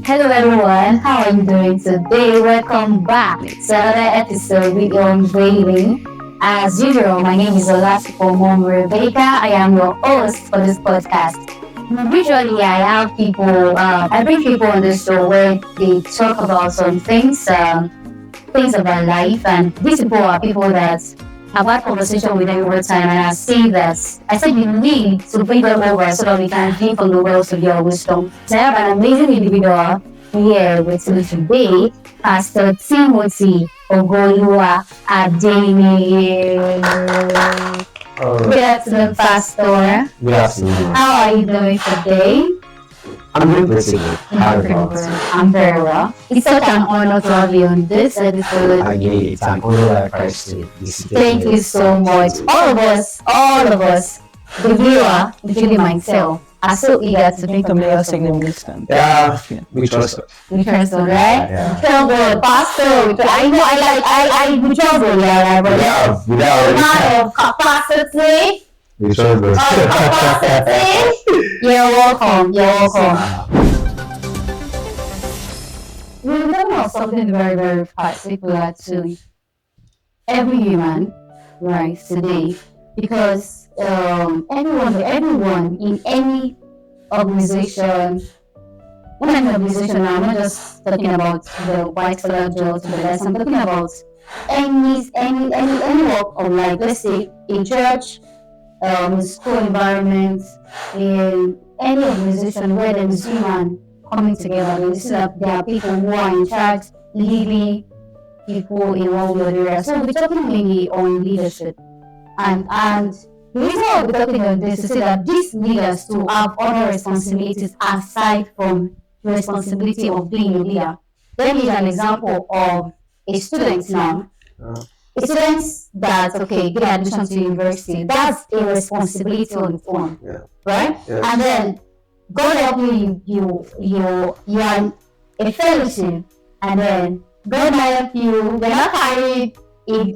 Hello everyone, how are you doing today? Welcome back to another episode with Unveiling. As usual, my name is Olasipo Mom Rebecca. I am your host for this podcast. Usually, I have people, I bring people on the show where they talk about some things, things about life, and these people are people that I've had conversation with them over time, and I said you need to bring them over so that we can drink from the wells of your wisdom. So I have an amazing individual here with me today, Pastor Timothy Ogolua Adeni. Good afternoon, Pastor. Good afternoon. How are you doing today? I'm doing pretty good. How about you? I'm very well. It's such an honor to have you on this episode. Again, it's an honor that Christ to this. Thank you so much. All of us, the viewer, including myself, are so eager to drink from your segment this time. Yeah, we trust. We trust, all right? Yeah. Tell God, Pastor, I know we trust God, yeah, but Yeah, without man of capacity. we trust. You're welcome. We're talking about something very, very particular to every human, right, today, because everyone in any organization, when I'm in organization, I'm not just talking about the white collar jobs, but I'm talking about any work of life. Let's say in church, school environment, in any organization where there is human coming together. You see that there are people who are in charge, leading people in one way or the other. So we're talking mainly on leadership, and the reason why we're talking on this is to say that these leaders to have other responsibilities aside from the responsibility of being a leader. Let me use an example of a student now. A student that get admission to university, that's a responsibility on its own, right? Yes. And then God help you are a fellowship, and then God might help you're not carrying to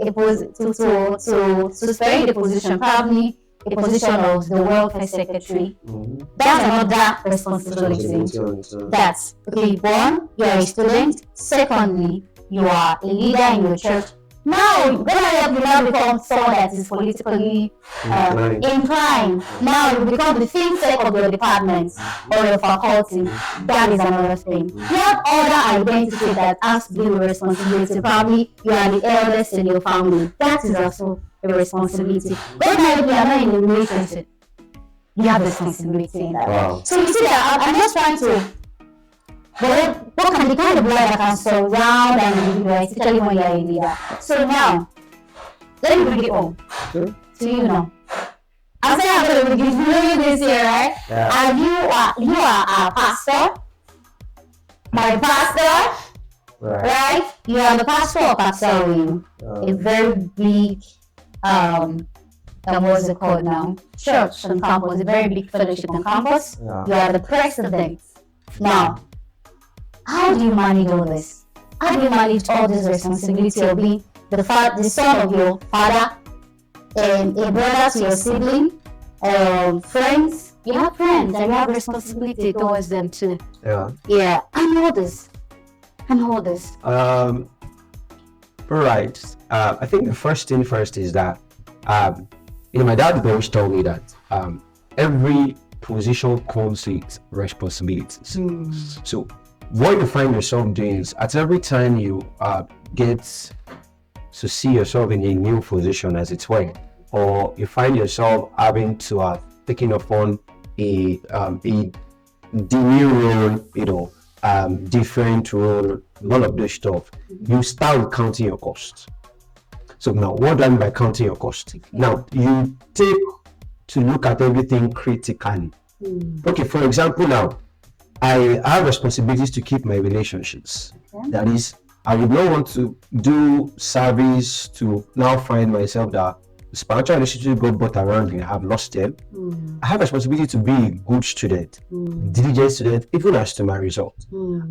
spare the position, probably a position of the welfare secretary. That's another responsibility. That's one, you are a student. Secondly, you are a leader in your church. Now, God help you now become someone that is politically inclined. Now you become the think of your department or your faculty. That is another thing. You have other identity that has to do with responsibility. Probably you are the eldest in your family. That is also a responsibility. God help you are not in a relationship. You have responsibility in that. Wow. So you see that I'm just trying to. But what can the kind of life that can surround an individual, especially when you're a leader? So now, let me bring it home to you now. I'm saying I'm going to give you this here, right? Yeah. And you are a pastor, my pastor, right? You are the pastor of Pastor Wing, a very big, what's it called now? Church on campus, a very big fellowship on campus. Yeah. You are the president. Now, how do you manage all this? How do you manage all this responsibility of being the son of your father, and a brother to your sibling, friends? You have friends and you have responsibility towards them too. Yeah. And all this. All right. I think the first thing first is that my dad always told me that every position comes with responsibilities. So what you find yourself doing is at every time you get to see yourself in a new position, as it were, or you find yourself having to taking upon a new role, different role, all of this stuff, you start counting your costs. So now, what do I mean by counting your costs? Now, you take to look at everything critically. Okay, for example, now, I have responsibilities to keep my relationships. That is, I would not want to do service to now find myself that spiritual relationship go both around and I have lost them. I have responsibility to be a good student, diligent student, even as to my result.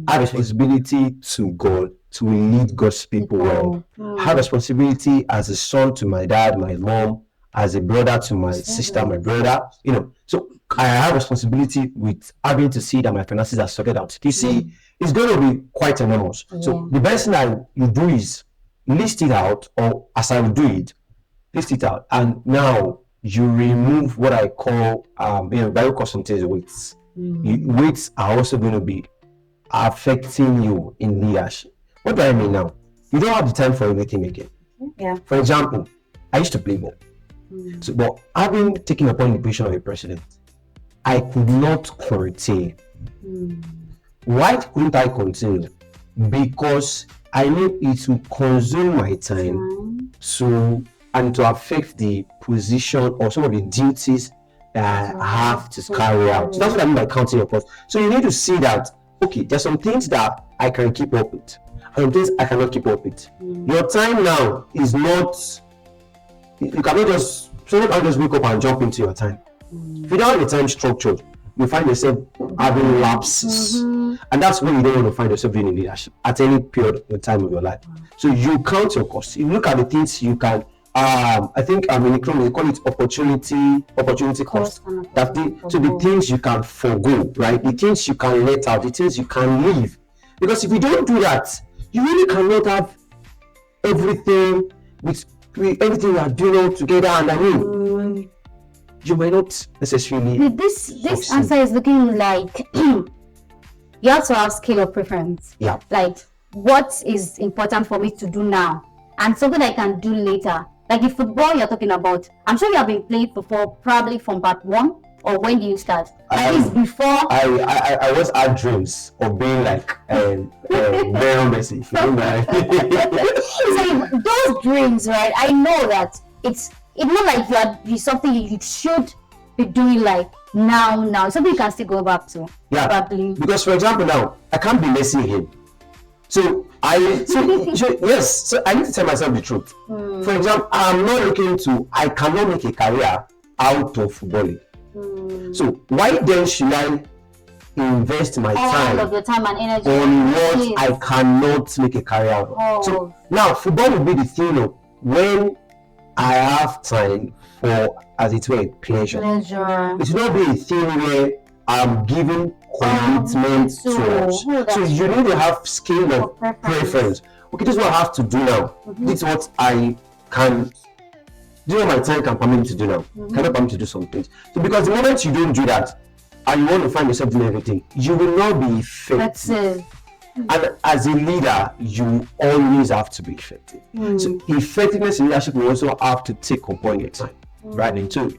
I have responsibility to God, to lead God's people well. I have responsibility as a son to my dad, my mom, as a brother to my sister, my brother, So I have responsibility with having to see that my finances are sorted out. You see, it's going to be quite enormous. So the best thing that you do is list it out, or as I would do it, list it out, and now you remove what I call very concentrated weights. Weights are also going to be affecting you in leadership. What do I mean now? You don't have the time for everything again. Yeah. For example, I used to play ball. So, but having taken upon the position of a president, I could not curtail. Why couldn't I continue? Because I knew it would consume my time and to affect the position or some of the duties that I have to carry out. So that's what I mean by counting your costs. So you need to see that, okay, there's some things that I can keep up with, and some things I cannot keep up with. Your time now is not, you cannot just, so you can't just wake up and jump into your time. If you don't have the time structured, you find yourself having lapses. And that's when you don't want to find yourself doing in leadership at any period of time of your life. So you count your costs. You look at the things you can, I think in economy they call it opportunity cost. So the things you can forgo, right? The things you can let out, the things you can leave. Because if you don't do that, you really cannot have everything with everything you are doing all together. And I mean, you might not necessarily. This answer is looking like you have to have scale of preference. Yeah. Like, what is important for me to do now, and something I can do later. Like the football you're talking about, I'm sure you have been playing before, probably from part 1, or when do you start? At least before. I always had dreams of being like Lionel Messi. If you know that. So those dreams, right? I know that it's not like it's something you should be doing like now. It's something you can still go back to. Yeah. Probably. Because for example, now I can't be Messi again. So I need to tell myself the truth. For example, I cannot make a career out of footballing. So why then should I invest my all of the time and energy on what I cannot make a career out of? So now football will be the thing of when I have time for, as it were, pleasure. It will not be a thing where I'm giving commitment to it. So you need to have scale of preference. Okay, this is what I have to do now. This is what I can do. What my time can permit me to do now. Cannot permit me to do some things. So because the moment you don't do that and you want to find yourself doing everything, you will not be effective. And as a leader, you always have to be effective. So effectiveness in leadership will also have to take upon your time. Right? And so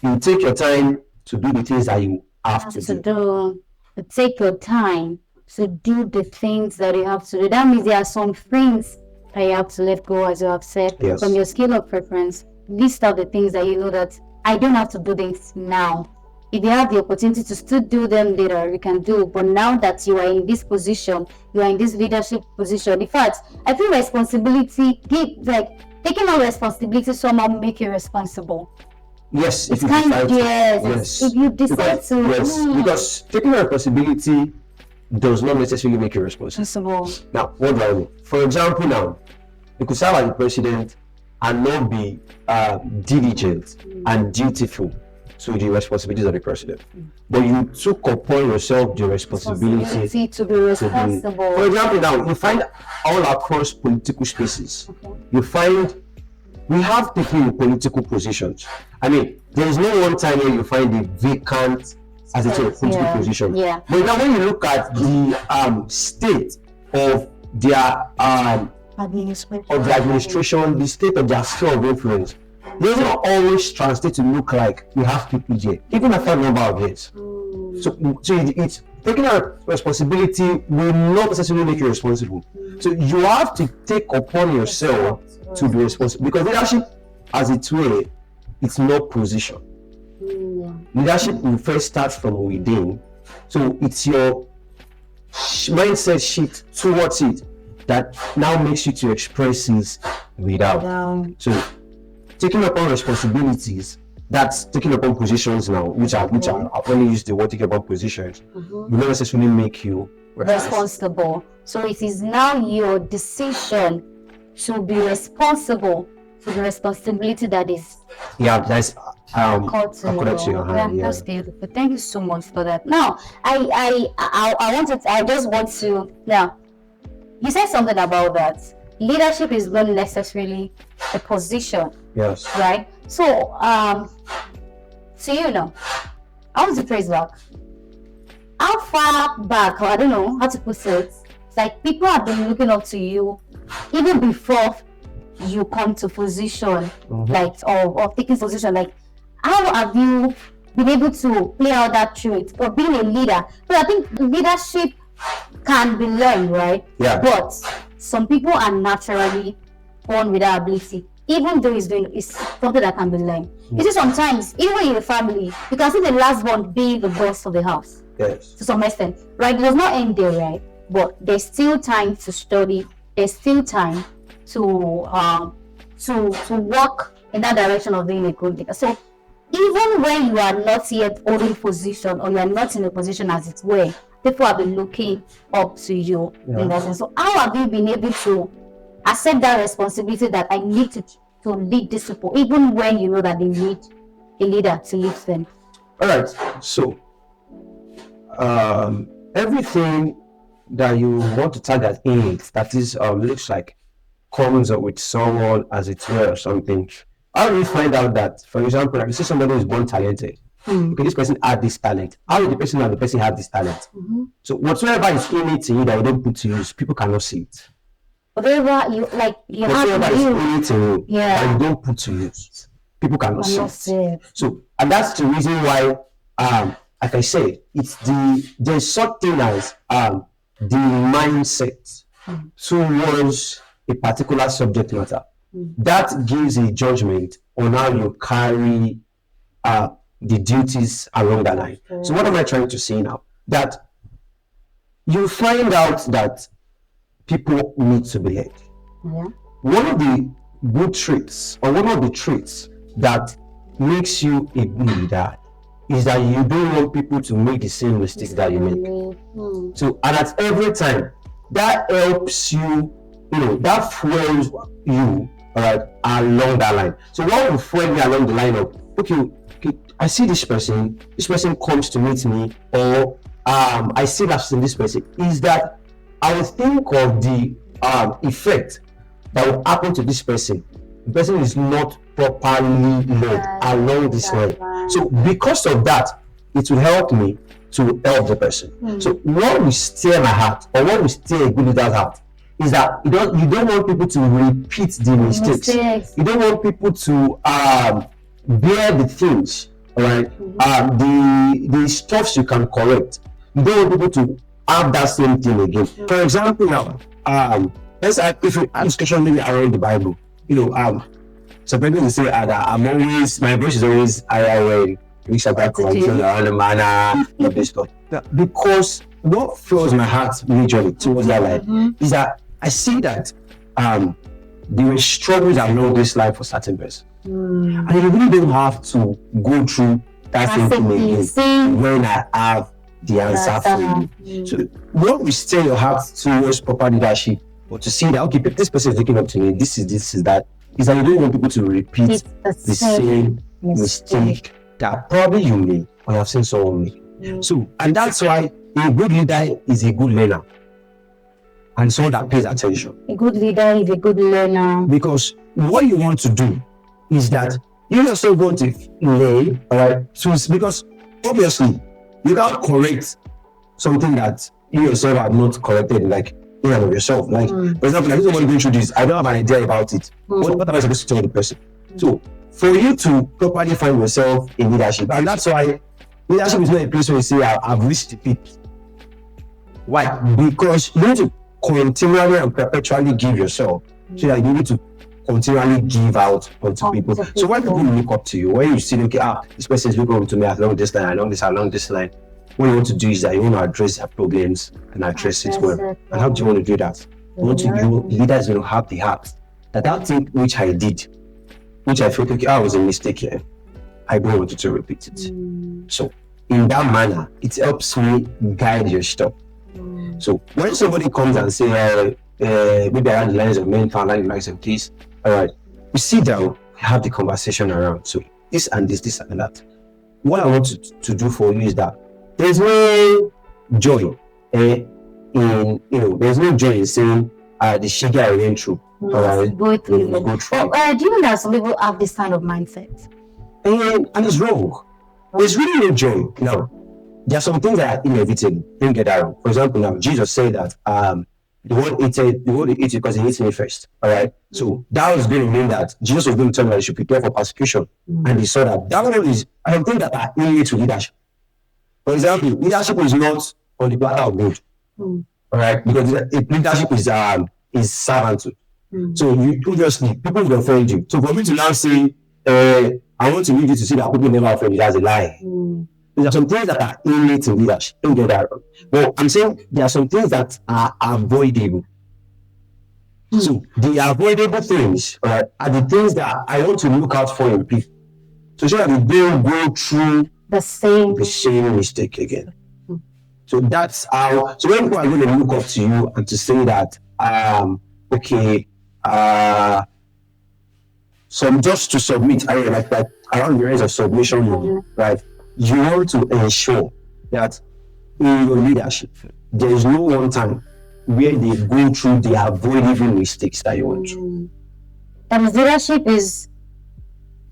you take your time to do the things that you have to do. Take your time to do the things that you have to do. That means there are some things that you have to let go, as you have said, from your scale of preference. List out the things that you know that I don't have to do this now. If you have the opportunity to still do them later, you can do. But now that you are in this position, you are in this leadership position. In fact, I feel responsibility, taking on responsibility somehow make you responsible. Yes, it's kind of yes. If you decide to. Yes, because taking responsibility does not necessarily make you responsible. Now, what do I mean? For example, now you could serve as the president and not be diligent and dutiful to the responsibilities of the president, but you took upon yourself the responsibility to be responsible. For example, now you find all across political spaces, you find we have people in political positions. I mean, there is no one time where you find a vacant as a political position. But now when you look at the state of their administration, the state of their sphere of influence, it doesn't always translate to look like you have people there, even after a number of years. So it's taking a responsibility will not necessarily make you responsible. So you have to take upon yourself to be responsible, because leadership, as it were, it's not position. Leadership will first start from within. So it's your mindset shift towards it that now makes you to express things without. So taking upon responsibilities, that's taking upon positions now, which are I've only used the word taking upon positions, will not necessarily make you responsible. So it is now your decision to be responsible to the responsibility that is Yeah, that's called to according to you. your Yeah, hand. Yeah. that's beautiful. Thank you so much for that. Now, I just want to now. You said something about that. Leadership is not necessarily a position, Yes. right? So, so you know, I want to trace back. How far back, or I don't know how to put it, it's like people have been looking up to you even before you come to position, like, or taking position. Like, how have you been able to play out that trait or being a leader? But I think leadership can be learned, right? Yeah. But some people are naturally born with that ability, even though it's something that can be learned. You see, sometimes even in a family, you can see the last one being the boss of the house. Yes. To some extent, right? It does not end there, right? But there's still time to study. There's still time to walk in that direction of being a good leader. So even when you are not yet holding position, or you are not in a position as it were, people have been looking up to you in that sense. So how have you been able to accept that responsibility that I need to lead this people, even when you know that they need a leader to lead them? All right. So everything that you want to target in, that is looks like comes up with someone as it were or something. How do you find out that, for example, like you see somebody who is born talented, okay, this person had this talent. How did the person know the person had this talent? So whatsoever is innate in you that you don't put to use, people cannot see it. Whatever you like, you Whatsoever have is to do. innate in you Yeah. that you don't put to use, people cannot see Cannot it. see it. So, and that's the reason why, like I said, it's there's such thing as the mindset towards a particular subject matter that gives a judgment on how you carry the duties along that line. So, what am I trying to say now? That you find out that people need to be led. Yeah. One of the good traits, or one of the traits that makes you a good leader, is that you don't want people to make the same mistakes that you make. So, and at every time, that helps you, that fuels you, all right, along that line. So, what will fuel me along the line of, okay, I see this person comes to meet me, or I see that in this person, is that I will think of the effect that will happen to this person. The person is not properly led along this line. So because of that, it will help me to help the person. So what will steer my heart, or what will steer a good leader's heart, is that you don't want people to repeat the mistakes. You don't want people to bear the things, all right? The stuffs you can correct. You don't want people to have that same thing again. For example, now, let's say if you have discussion maybe around the Bible, so people will say that my voice is always higher when we start conversation around the manner of this stuff. Because what fills my heart majorly towards that line is that I see that there were struggles along this line for certain person. And you really don't have to go through that same thing again when I have the answer for you. So what will steer your heart towards proper leadership, or to see that, okay, this person is looking up to me, this is that, is that you don't want people to repeat the same mistake that probably you made or you have seen someone make. So, and that's why a good leader is a good learner, and someone that pays attention. A good leader is a good learner. Because what you want to do is that you yourself want to learn, all right? So, because obviously you can't correct something that you yourself have not corrected, like in and of yourself. Like, for example, I don't want to go through this, I don't have an idea about it. What am I supposed to tell the person? So, for you to properly find yourself in leadership, and that's why leadership is not a place where you say, I've reached the peak. Why? Because you need to continually and perpetually give yourself, so that you need to continually give out onto people. So when people look up to you, when you see, okay, this person is looking up to me along this line, along this line, what you want to do is that you want to address their problems and address it well. And how do you want to do that? Leaders will have the heart that thing which I did, which I felt, okay, I was a mistake here, I don't want you to repeat it. So in that manner, it helps me guide your stuff. So when somebody comes and say, maybe around the lines of mental, along the lines of this, all right, we sit down, have the conversation around. So this and this and that. What I want to do for you is that there's no joy there's no joy in saying the sugar I went through. Go through. Go through. Do you know that some people have this kind of mindset? And it's wrong. There's really no joy. Now, there are some things that are inevitable. Don't get that wrong. For example, now Jesus said that the world ate it because he hates me first. All right. So that was going to mean that Jesus was going to tell me that I should prepare for persecution. And he saw that one is I don't think that are innate to leadership. For example, leadership is not on the platter of gold. All right, because leadership is servanthood. So you obviously people will offend you. So for me to now say, I want to lead you to see that people never offend you, that's a lie. There are some things that are innate in leadership. Don't get that wrong. But I'm saying there are some things that are avoidable. So the avoidable things, are the things that I want to look out for in people. So that we don't go through the same mistake again. So that's how. So when people are going to look up to you and to say that, just to submit, like around the rise of submission, right? You want to ensure that in your leadership, there is no one time where they go through the avoidable mistakes that you want to. And leadership is,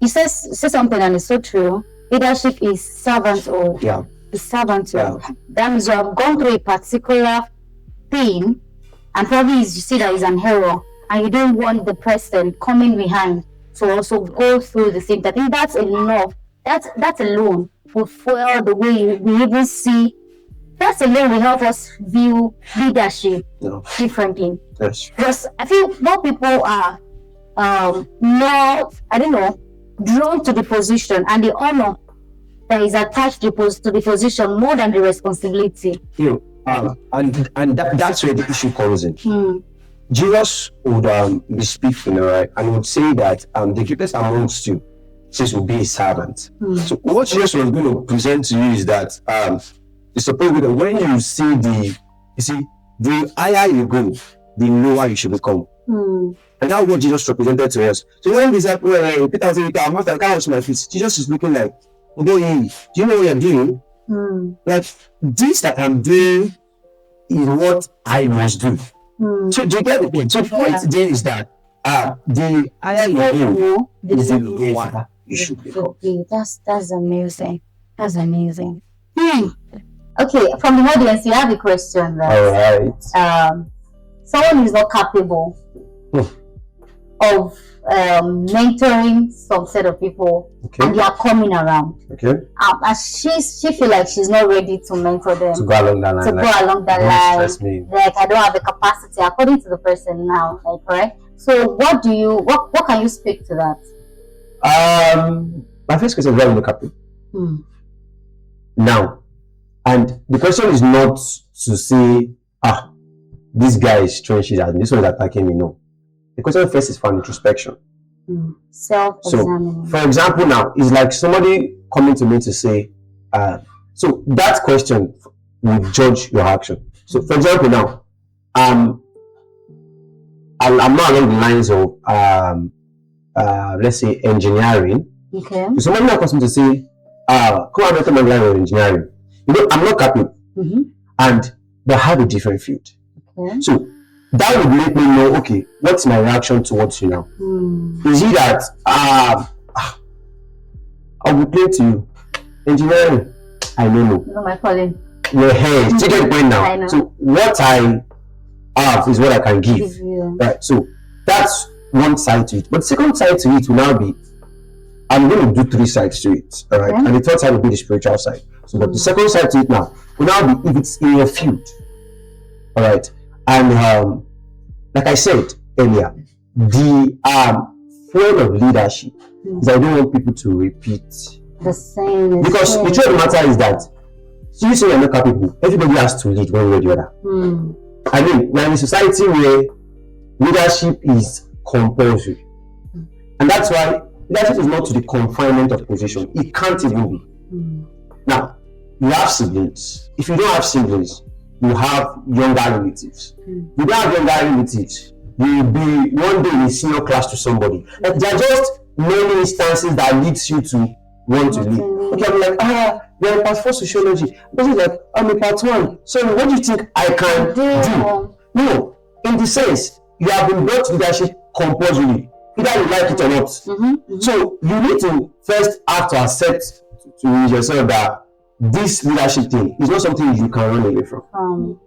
he says something and it's so true. Leadership is servanthood. Yeah. The servanthood. Yeah. That means you have gone through a particular thing, and probably you see that is an error, and you don't want the person coming behind to also go through the same. I think that's enough. That alone will fuel the way we even see. That alone will help us view leadership differently. Yes. Because I think more people are more, drawn to the position and the honor that is attached to the position more than the responsibility. And that's where the issue comes in. Jesus would be speaking, right, and would say that the greatest amongst you says will be a servant. So what Jesus was going to present to you is that it's supposed that when you see the higher you go, the lower you should become. And that's what Jesus represented to us. So when Peter said, I can't wash my feet, Jesus is looking like, do you know what you're doing? Like, this that I'm doing is what I must do. So do you get the point? So the point today is that the higher you go, is the lower you should be. Okay, that's amazing. That's amazing. Okay, from the audience, you have a question that all right. Someone is not capable of mentoring some set of people, and they are coming around. And she feel like she's not ready to mentor them. To go along that line. Like I don't have the capacity according to the person now. Like, right? So what can you speak to that? My first question is why look capable. Now, and the question is not to say, this guy is trenches and this one is attacking me. No. The question first is for introspection. Self-examining. So, for example, now, it's like somebody coming to me to say, so that question will judge your action. So, for example, now, I'm not along the lines of, let's say, engineering. Okay. So, somebody now comes to me to say, come on, mentor my line of engineering. I'm not capable. And they have a different field. Okay. So, that would make me know, okay, what's my reaction towards you now? Is it that I will play to you? Engineering, I don't know. No, my calling. Your hair, take it point now. I know. So what I have is what I can give. Right. So that's one side to it. But the second side to it will now be, I'm going to do three sides to it. All right. And the third side will be the spiritual side. So but the second side to it now will now be if it's in your field. All right. And like I said earlier, the form of leadership is I don't want people to repeat the same. Because the truth of the matter is that you say you're not capable, everybody has to lead one way or the other. I mean, we're in a society where leadership is compulsory. And that's why leadership is not to the confinement of position. It can't even be. Now, you have siblings. If you don't have siblings, you have younger relatives. You don't have younger relatives, you'll be one day in a senior class to somebody. Like, there are just many instances that leads you to want to leave. Okay, I'm like, you're in part 4 sociology. But it's like, I'm in part 1. So what do you think I can do? No, in the sense, you have been brought to leadership compulsorily, either you like it or not. So you need to first have to accept to yourself that this leadership thing is not something you can run away from.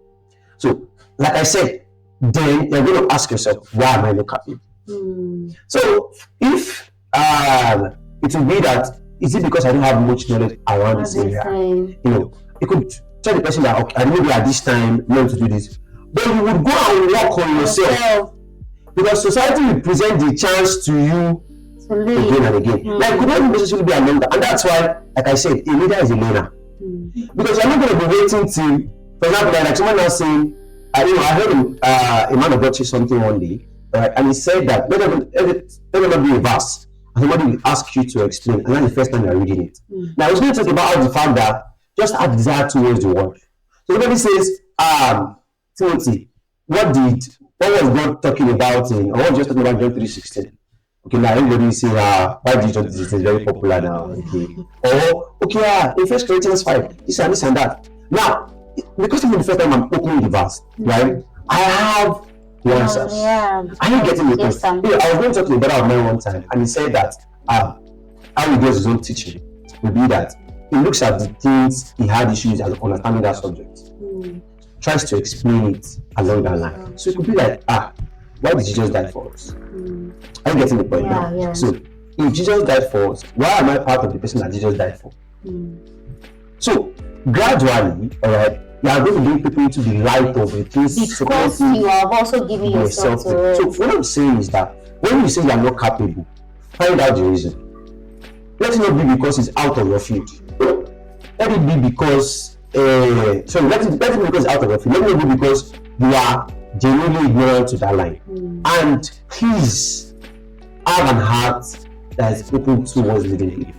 So, like I said, then you're going to ask yourself, why am I not capable? So, if it will be that, is it because I don't have much knowledge around this area? You know, you could tell the person that, okay, I maybe at this time learn to do this, but you would go and work on yourself, because society will present the chance to you again and again. Like, could not necessarily be a learner, and that's why, like I said, a leader is a learner. Because you're not going to be waiting to, for example, like someone else saying, I heard a man of God say something one day, right? And he said that let there not be a verse, and somebody will ask you to explain, and that's the first time you're reading it. Now, I was going to talk about the fact that just have desire towards the word. So somebody says, Timothy, what was God talking about or what was just talking about John 3:16? Okay, now everybody say, why did John 3:16 is very popular now? Okay. Or, okay, in 1 Corinthians 5, this and that. Now, because it's the first time I'm opening the verse, right? I have the answers. Are you getting the point? I was going to talk to a brother of mine one time, and he said that how he does his own teaching would be that he looks at the things he had issues and understanding that subject, tries to explain it along that line. So it could be like, why did Jesus die for us? Are you getting the point now? Yeah. So if Jesus died for us, why am I part of the person that Jesus died for? So gradually, all right, you are going to bring people into the light of the things because you have also given yourself to it. So what I'm saying is that when you say you are not capable, find out the reason. Let it not be because it's out of your field. Let it be because let it be because it's out of your field. Let it be because you are genuinely ignorant to that line. And please have an heart that is open towards leading people.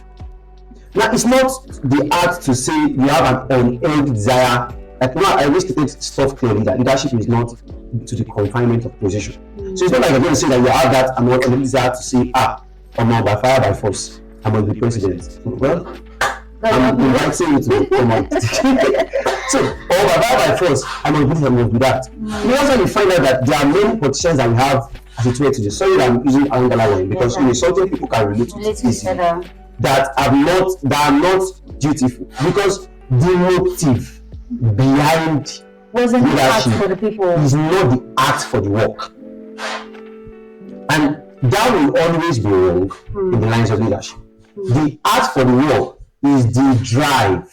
Now, it's not the art to say you have an unending desire. Like, now I wish to take stuff clearly that leadership is not to the confinement of position. So it's not like you're going to say that you have that unending desire to say, I'm on by fire by force, I must be president. Well, I'm inviting you to come out. So, or by fire by force, I must be that. You also find out that there are many politicians that we have as a way to this. Sorry that I'm using Angela line because it's something people can relate to easily. That are not dutiful, because the motive behind leadership for the people is not the art for the work, and that will always be wrong in the lines of leadership. The art for the work is the drive.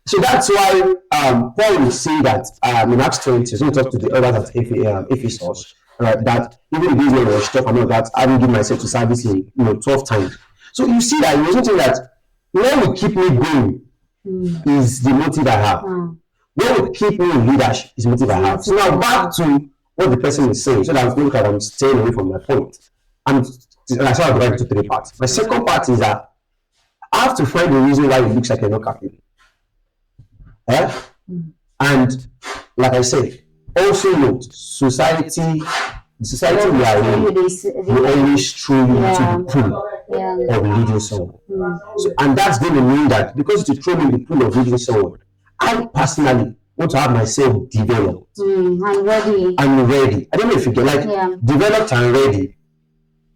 So that's why Paul will say that in Acts 20, he's going to talk to the others at Ephesus, right, that even if these were stuff and all that, I will give myself to service in 12 times. So you see that it's something that what will keep me going is the motive I have. What will keep me in leadership is the motive I have. So now back to what the person is saying, so that I'm staying away from my point. And that's how I divide it into 3 parts. My second part is that I have to find the reason why it looks like you're not capable. And like I said, also note, the society we are in will always throw you into the pool of leading someone. So, and that's going to mean that because you throw me in the pool of leading someone, I personally want to have myself developed. I'm ready. I don't know if you get developed and ready.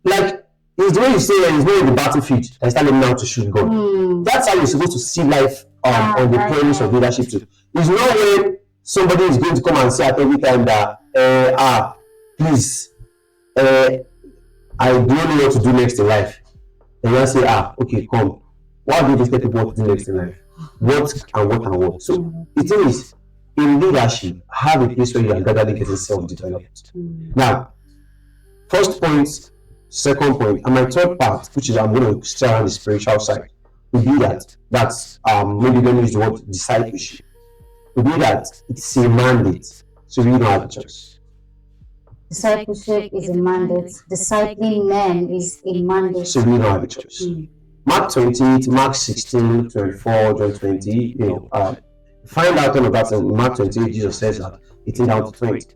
Like, it's the way you say it's not in the battlefield and start learning how to shoot gun. That's how you're supposed to see life on the premise of leadership too. It's not when somebody is going to come and say at every time that please, I don't know what to do next in life. And you say, okay, come. Why do you tell people what to do next in life? What and what and what? So the thing is, in leadership, have a place where you are gradually getting self-developed. Now, first point, second point, and my third part, which is I'm going to stay around the spiritual side, would be that's maybe going to use the word discipleship. Would be that it's a mandate, so we don't have a choice. Discipleship is a mandate. Discipling men is a mandate. So we don't have a choice. Mark 28, Mark 16, 24, John 20, find out all of that in Mark 28. Jesus says that 18 down to 20.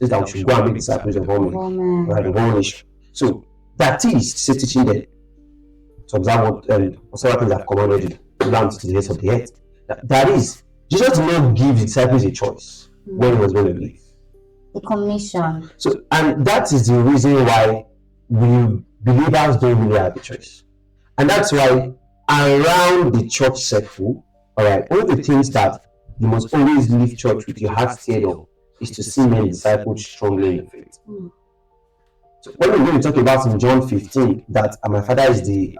says that we should go and make disciples of all men, right? Of all nations. So that is still teaching them to observe whatever things I've commanded you down to the ends of the earth. That is, Jesus did not give the disciples a choice when he was going to leave. The commission. So, and that is the reason why we believers don't really have a choice. And that's why around the church circle, all right, one of the things that you must always leave church with your heart stirred up is to see men discipled strongly in the faith. So when we're going to talk about in John 15 that my father is the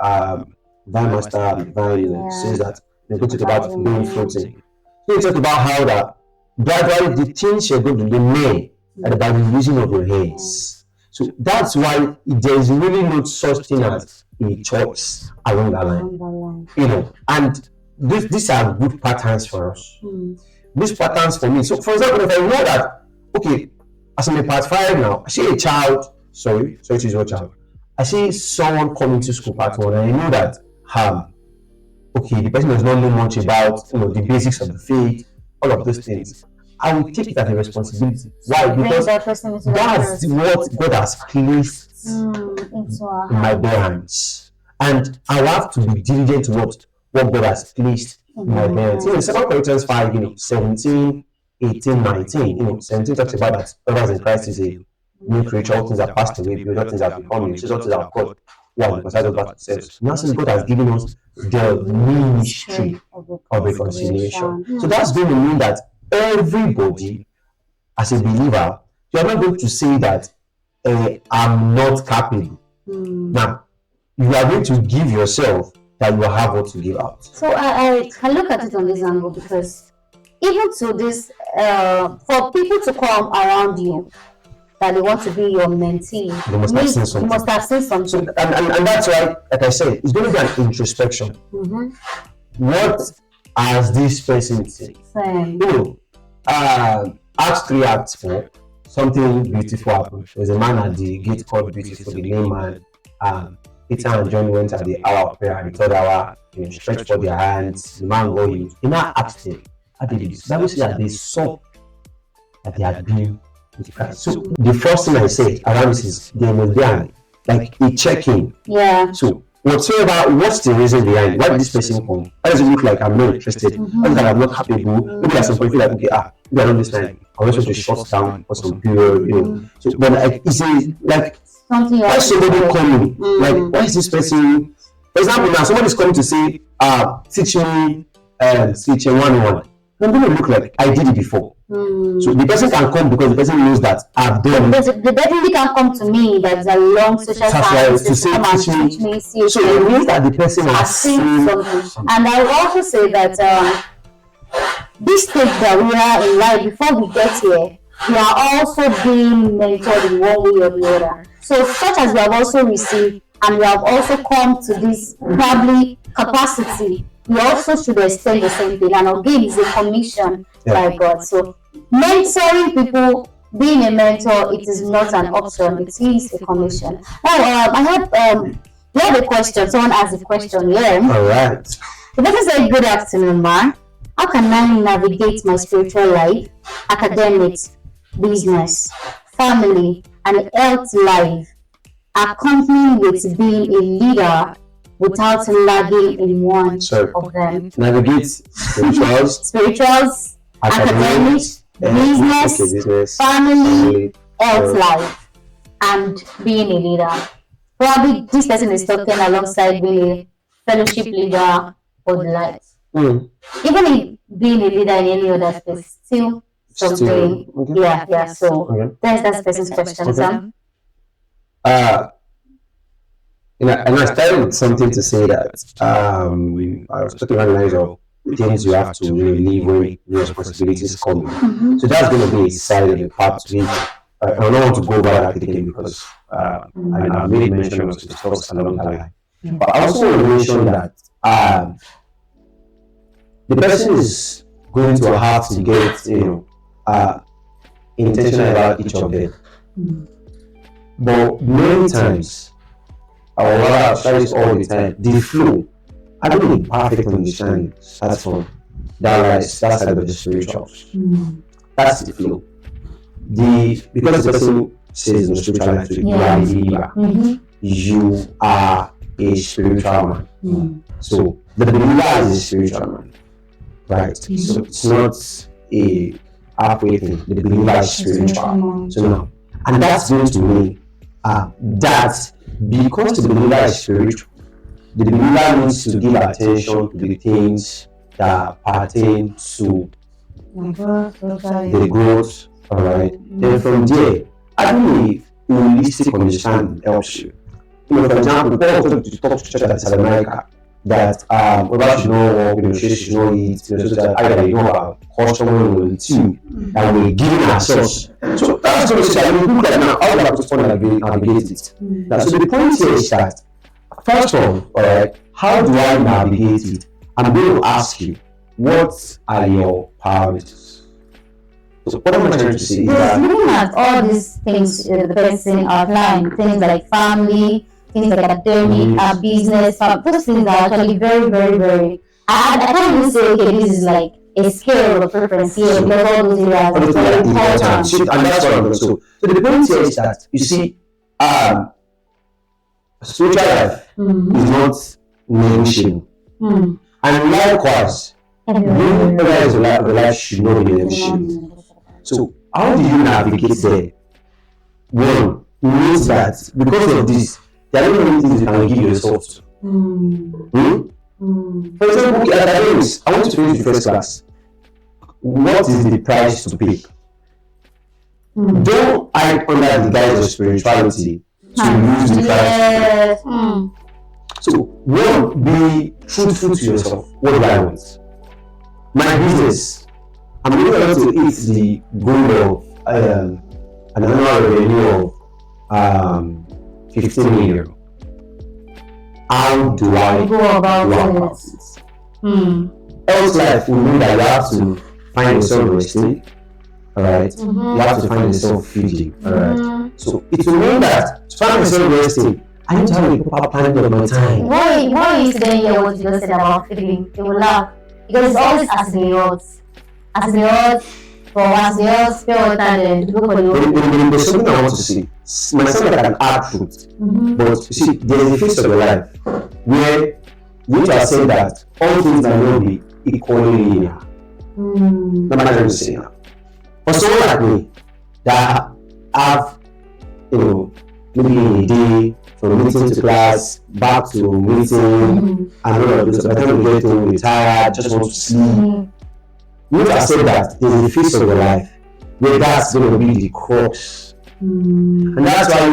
vine master, vine says that we're going to talk about being floating. So we talk about how that gradually the things you're going to do men and by the using of your hands. So that's why there is really no such thing as a choice along that line. You know, and these are good patterns for us. These patterns for me. So for example, if I know that, okay, as I'm in part 5 now, I see a child, sorry to use your child. I see someone coming to school part 1 and I know that okay, the person does not know much about the basics of the faith, all of those things. I will take it as a responsibility. Why? Because that's what God has placed in my bare hands. And I will have to be diligent to what God has placed in my bare hands. In 2 Corinthians 5, 17, 18, 19, 17 talks about that whoever in Christ is a new creature, all things are passed away, all things have become new, all things are God. Why? Because I don't about themselves. Now since God has given us the ministry of reconciliation. So that's going to mean that everybody, as a believer, you are not going to say that I'm not capable. Now, you are going to give yourself that you have what to give out. So I look at it on this angle because even to this, for people to come around you, that they want to be your mentee, you must have seen something. You must have seen something. So, and that's why, like I said, it's going to be an introspection. What has this person said? Acts 3, Acts 4, something beautiful happened. There was a man at the gate called Beautiful, the lame man. Peter and John went at the hour of prayer, and the 3rd hour, stretched for their hands. The man got healed. He now asked them, how did this? That means that they saw that they had been with Christ. So the first thing I said around this is they must be like a check-in. Yeah. So what's the reason behind why did this person come? Why does it look like I'm not interested? Why does it I'm not capable? Maybe there's some people feel like, okay, maybe I don't this time. I want to shut down for some period, So, but like, it's like why is somebody coming? Like, why is this person? For example, now somebody is coming to say, teach me teaching 101. I'm going to look like I did it before. So the person can come because the person knows that I've done it. The definitely can come to me that's a long social time to say teach me. So it means that the person has seen something. And I will also say that this stage that we are in life, before we get here, we are also being mentored in one way or the other. So such as we have also received and we have also come to this probably capacity, we also should extend the same thing. And again, it's a commission by God. So mentoring people, being a mentor, it is not an option, it is a commission. Now, we have a question. Someone asked a question here. All right. The person said, good afternoon, ma. How can I navigate my spiritual life, academics, business, family, and health life, accompanied with being a leader without lagging in one of them? Navigate spirituals, academics, business, family, health life, and being a leader. Probably this person is talking alongside being a fellowship leader or the likes. Even in being a leader in any other space, still something. Yeah. So that's the person's question. And I started with something to say that I was talking about the lines of things you have to leave when your responsibilities come. So that's going to be a side of the part to me. I don't want to go over that again because I made mention of the stuff along the line. But I also want to mention that the person is going to have to get intentional about each of them. But many times, or rather, I try this all the time, the flow, I don't need perfect understanding. That's from that side of the spirituals. That's the flow. because the person says in the spiritual life, you are a believer, you are a spiritual man. So the believer is a spiritual man, right? So it's not a halfway thing. The believer is spiritual. So now, and that's going to mean that because the believer is spiritual, the believer needs to give attention to the things that pertain to the growth. All right. Then from there, I believe holistic understanding helps you. For example, Paul told to talk to church at America that whether she know or she should know it, so that either they know about customer will too, and we're giving ourselves. So that's what we say. I mean, look at now, how do I put on navigate it? So the point here is that first of all, right, how do I navigate it? I'm going to ask you, what are your priorities? So what am I trying to say is that looking at all these things the person outlined, things like family, things like academic, business, those things are actually very, very, very. I can't even say, okay, this is like a scale of preference here because all those areas are very important. And that's what I'm going to say. So the point here is that, you see, spiritual life is not negotiable. And likewise, living areas of life should not be negotiable. So how do you navigate there? One, it means that because of this, there are many things you can give yourself to. For example, academics, I want to finish the first class. What is the price to pay? Don't hide under the guise of spirituality to use the price. So, one, be truthful to yourself. What do I want? My business, I'm going to hit the goal of an annual revenue of 15 million. How do I go about it? Else life will mean that you have to find yourself resting, alright? You have to find yourself feeding, alright? So it will mean that to find yourself resting, I need to have a proper planning of my time. Why is there here what you just said about feeding? They will laugh. Because it's always as the odds. As the odds, for as the odds, pure water, then go for the water. There's something I want to see. Myself like an hard truth. But you see, there's a phase of your life where you are saying that all things are not be equally linear. What am I trying to say now? For someone like me that have, maybe in a day, from meeting to class, back to meeting, and all of this, by the time you get home, you're tired, just want to sleep. You have to accept that there's a phase of your life where that's going to be the crux. And that's why,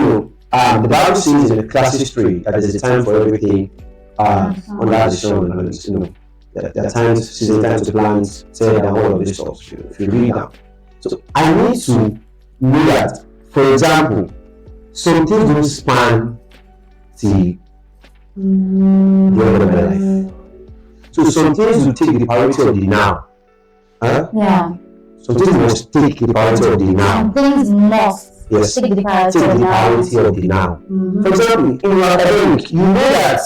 the Bible says in the classic 3 that there's a time for everything under the sun. There are times, season times to plant, and all of this stuff. If you read that. So I need to know that, for example, some things don't span the end of my life. So some things will take the priority of the now. Yeah. Some things must take the priority of the now. Some things must take the priority of the now. For example, in your academic, you know that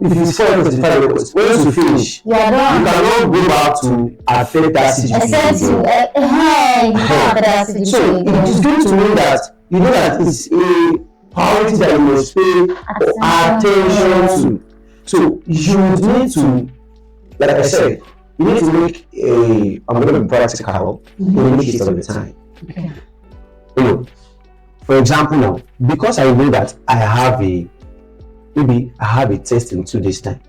if you say 25 hours, once you finish, you cannot go back to affect that situation. So it is going to mean that you know that it's a priority that you must pay attention to. So you need to, like I said, you need to make I'm going to be practical, you make it all the time. For example now, because I know that I have a test in 2 days time,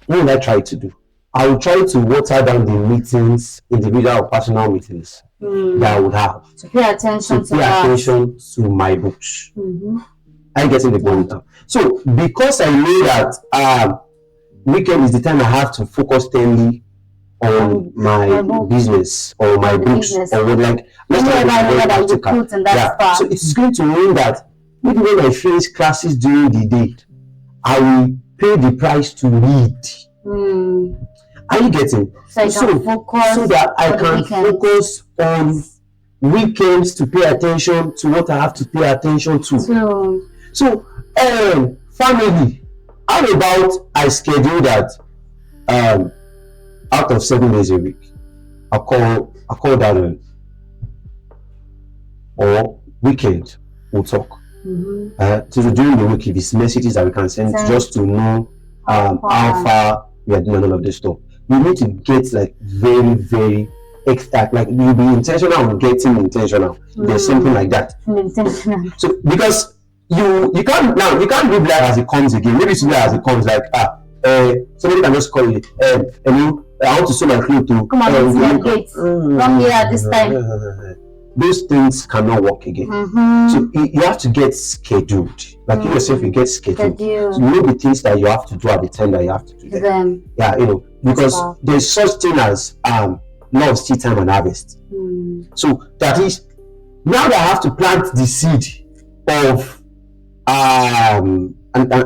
what will I try to do? I will try to water down the meetings, individual or personal meetings that I would have. To pay attention to my books. I'm getting the point now. So because I know that weekend is the time I have to focus steadily on my business or my books or like so it's going to mean that maybe when I finish classes during the day, I will pay the price to read. Are you getting? So that I can focus on weekends to pay attention to what I have to pay attention to. So family, how about I schedule that out of 7 days a week, I call that or weekend, we'll talk. So during the week, if it's messages that we can send just to know how far we are doing all of this stuff. You need to get like very, very exact. Like you'll be intentional on getting intentional. There's something like that. Intentional. So because you can't live life as it comes again. Maybe it's life as it comes. Like somebody can just call you. Hello, I want to sew my clothes to come on, my gates. Come here at this time. Those things cannot work again. So you have to get scheduled. Like you yourself, you get scheduled. So you know the things that you have to do at the time that you have to do them. Yeah, because there's such thing as love, seed time, and harvest. So that is now that I have to plant the seed of and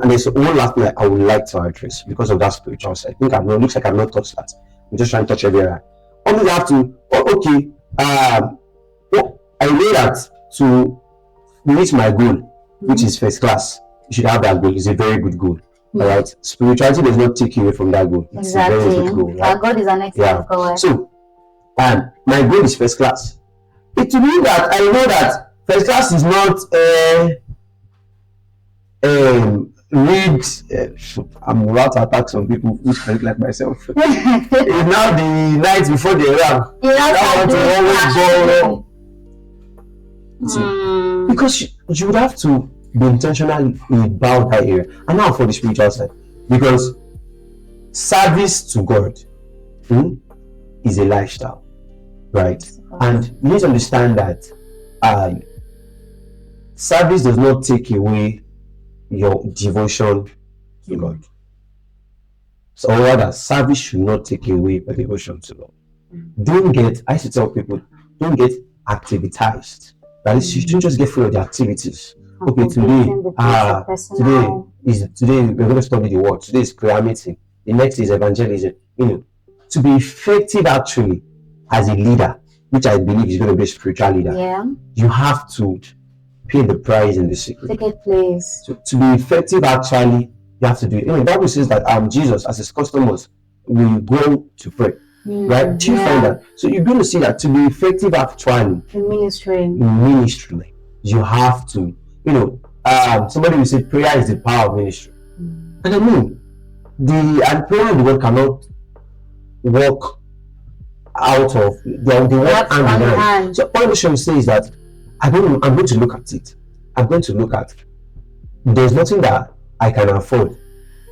there's one last thing I would like to address because of that spiritual side. I think looks like I've not touched that. I'm just trying to touch every area. Only have to I know that to reach my goal, which is first class, you should have that goal. It's a very good goal. All right. Spirituality does not take you away from that goal. It's a very good goal. Right? Our God is an excellent God. So my goal is first class. It means that I know that first class is not I'm about to attack some people who speak like myself. It's now the night before the exam. I want to always go. Because you would have to be intentional about that area. And now for the spiritual side, because service to God is a lifestyle, right? And you need to understand that service does not take away your devotion to God. So rather, service should not take away your devotion to God. I used to tell people, don't get activitized. That is, you shouldn't just get full of the activities. Okay, today we're going to study the word. Today is prayer meeting. The next is evangelism. To be effective actually as a leader, which I believe is going to be a spiritual leader, you have to pay the price in the secret. Take a place. So to be effective actually, you have to do it. The Bible says that Jesus, as his customers, will go to pray. Right? Do you find that? So you're going to see that to be effective actually in ministry, you have to, somebody will say prayer is the power of ministry. And I mean, prayer and the word cannot work out of the work hand in hand. So all I'm trying to say is that I'm going to look at it. I'm going to look at there's nothing that I can afford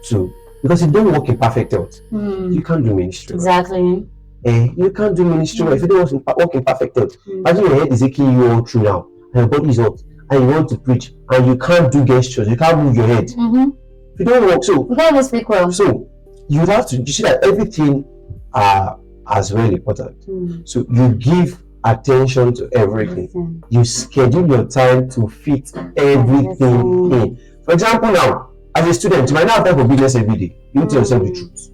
to, because you don't work in perfect health. You can't do ministry. Exactly. You can't do ministry if you don't work in perfect health. Imagine your head is aching you all through now, and your body is hot, and you want to preach, and you can't do gestures, you can't move your head. If you don't work, you can't speak well. So you have to. You see that everything as very important. So you give attention to everything. You schedule your time to fit everything in. For example, now, as a student, you might not have time for business every day. You need to tell yourself the truth.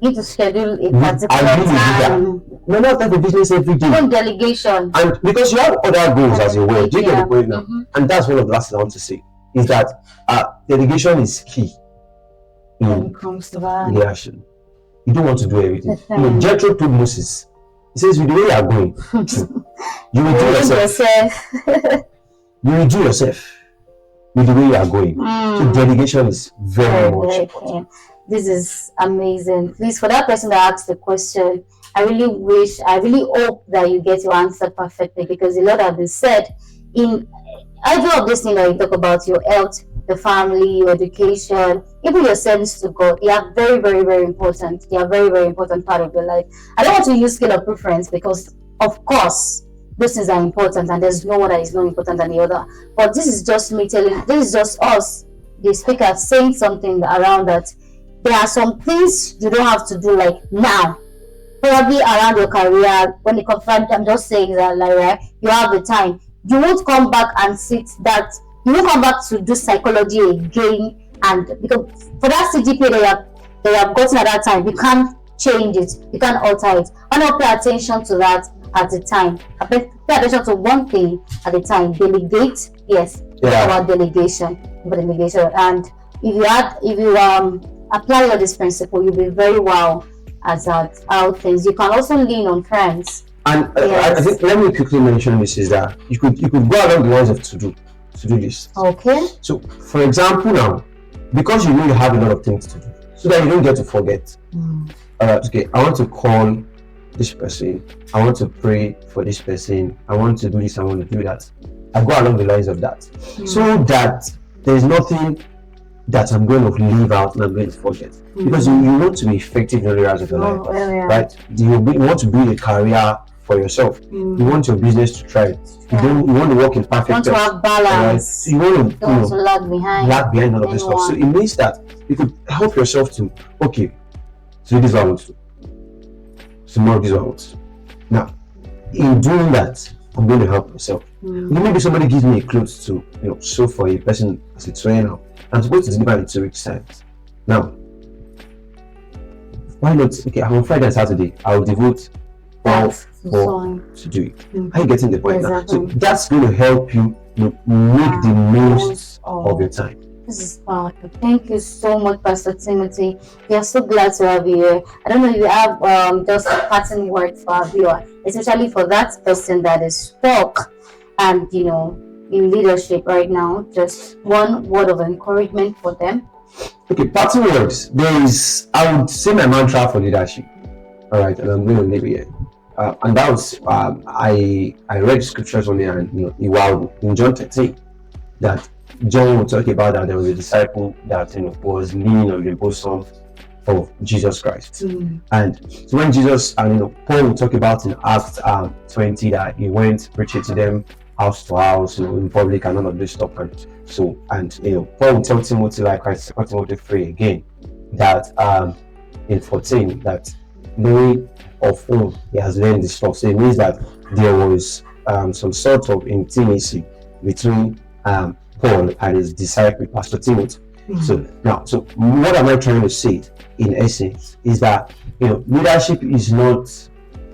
You need to schedule a particular time. You might not have time for business every day. Even delegation. And because you have other goals as well, do you get the point now? And that's one of the last things I want to say, is that delegation is key when it comes to that. Leadership. You don't want to do everything. Jethro told Moses, he says, with the way you are going, you will do yourself. You will do yourself with the way you are going. So delegation is very much important. This is amazing. Please, for that person that asked the question, I really hope that you get your answer perfectly, because a lot has been said in every of this thing that you talk about: your health, the family, your education, even your service to God. They are very, very, very important. They are very, very important part of your life. I don't want to use scale of preference, because of course those things are important, and there's no one that is more important than the other. But this is just me telling, this is just us, the speaker, saying something around that. There are some things you don't have to do like now. Probably around your career, when it comes to, I'm just saying that, like, right, you have the time. You won't come back and sit that, you won't come back to do psychology again, and because for that CGPA that you have gotten at that time, you can't change it, you can't alter it. I don't pay attention to that at the time. I pay attention to one thing at the time. Delegate, yes. About delegation, and if you apply all this principle, you'll be very well at how things. You can also lean on friends. And I think let me quickly mention this is that you could go along the lines of to do list. Okay. So for example now, because you know you have a lot of things to do, so that you don't get to forget. Okay, I want to call this person, I want to pray for this person, I want to do this, I want to do that. I go along the lines of that, so that there's nothing that I'm going to leave out and I'm going to forget. Because you want to be effective in all areas of your life, right? You want to build a career for yourself. You want your business to thrive. You want to work in perfect. You want to have balance. Right? You want to, lag behind all of this stuff. So it means that you could help yourself to, okay, so this is what I want to do. Tomorrow this is what I want to do. Now, in doing that, I'm going to help myself. Maybe somebody gives me a clothes to sew for a person as a trainer. I'm supposed to deliver in 2 weeks' time. Now, why not? Okay, on Friday and Saturday, I'll devote to do it. Are you getting the point now? So that's going to help you, make the most of your time. This is powerful. Thank you so much, Pastor Timothy. We are so glad to have you here. I don't know if you have just a parting word for our viewer, especially for that person that is stuck and in leadership right now. Just one word of encouragement for them. Okay, parting words. I would say my mantra for leadership. All right, and I'm going to leave it here. And that was I read scriptures on there, and in John 13 that John will talk about that there was a disciple that was leaning on the bosom of Jesus Christ. And so when Jesus and Paul will talk about in Acts 20 that he went preaching to them house to house, in public and all of this stuff. And so Paul will tell Timothy, like Christ, 2 Timothy 3 again, that in 14 that knowing of whom he has learned this stuff. So it means that there was some sort of intimacy between Paul and his disciple, Pastor Timothy. So what am I trying to say in essence is that leadership is not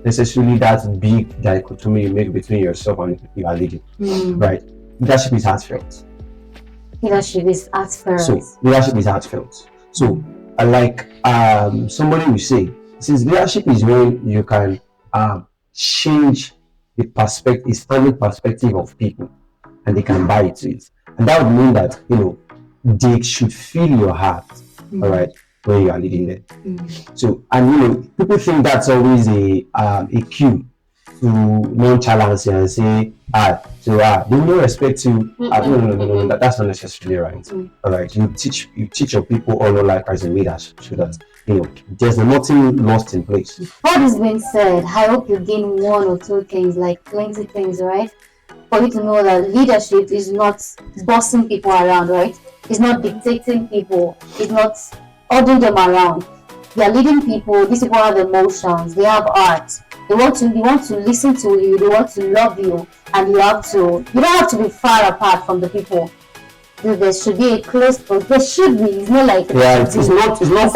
necessarily that big dichotomy you make between yourself and you are leading, right? Leadership is heartfelt. Leadership is heartfelt. So leadership is heartfelt. So like somebody will say, since leadership is when you can change the standard perspective of people, and they can buy into it. And that would mean that they should feel your heart, all right, when you are leading them. So, and people think that's always a cue to nonchalance and say, they will not respect you. No, that's not necessarily right. All right, you teach your people all your life as a leader, so that there's nothing lost in place. What is being said, I hope you gain 1 or 2 things, like 20 things, right? For you to know that leadership is not bossing people around, right? It's not dictating people. It's not ordering them around. You are leading people. These people have emotions. They have art. They want to listen to you. They want to love you, and you don't have to be far apart from the people. There should be a close. There should be. It's not like it's not optional. It's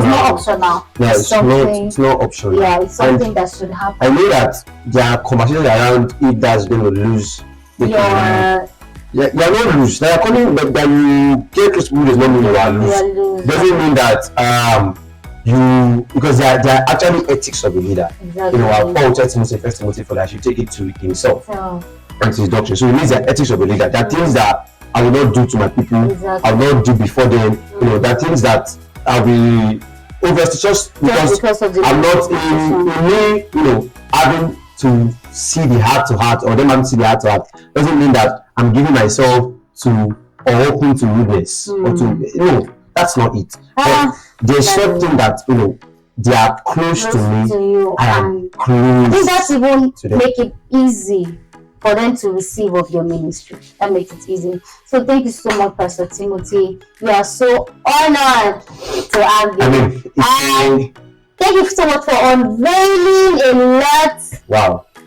not optional. Yeah, it's not optional. Yeah, it's something that should happen. I know that there are conversations around if that's going to lose. You're not lose. They are coming that you get close to people does not mean you are lose. Doesn't mean that because there are actually ethics of a leader. Exactly. Paul tells Timothy, 1 Timothy 4, that you take it to himself and to his doctrine. So it means the ethics of a leader. There are things that I will not do to my people. Exactly. I will not do before them. There are things that I'll be obviously just because I'm not in me, having to see the heart to heart, or them having to see the heart to heart, doesn't mean that I'm giving myself to or open to rudeness or to that's not it. But there's something that they are close to me. I am close. I think that's even to them. Make it easy for them to receive of your ministry. That makes it easy. So thank you so much, Pastor Timothy. We are so honored to have you. Thank you so much for unveiling a lot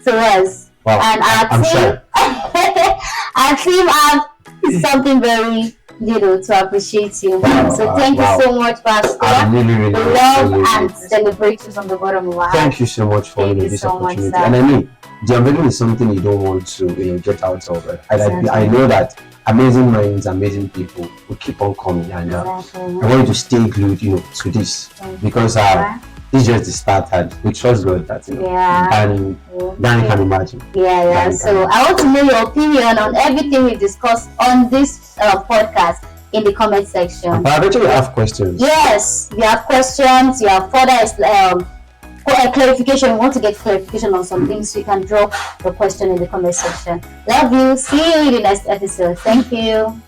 to us. Wow. And our team have something very to appreciate you. So thank you so much, Pastor. I really love and celebrate you from the bottom of our heart. Thank you so much for this opportunity. Much, and I mean, the unveiling is something you don't want to get out of. I know that amazing minds, amazing people will keep on coming, and I want you to stay glued, to this, because this is just the start, and we trust God that Dan can imagine. Yeah. So I want to know your opinion on everything we discussed on this podcast in the comment section. But I actually have questions. Yes, you have questions, you have further clarification. You want to get clarification on some things, you can drop your question in the comment section. Love you. See you in the next episode. Thank you.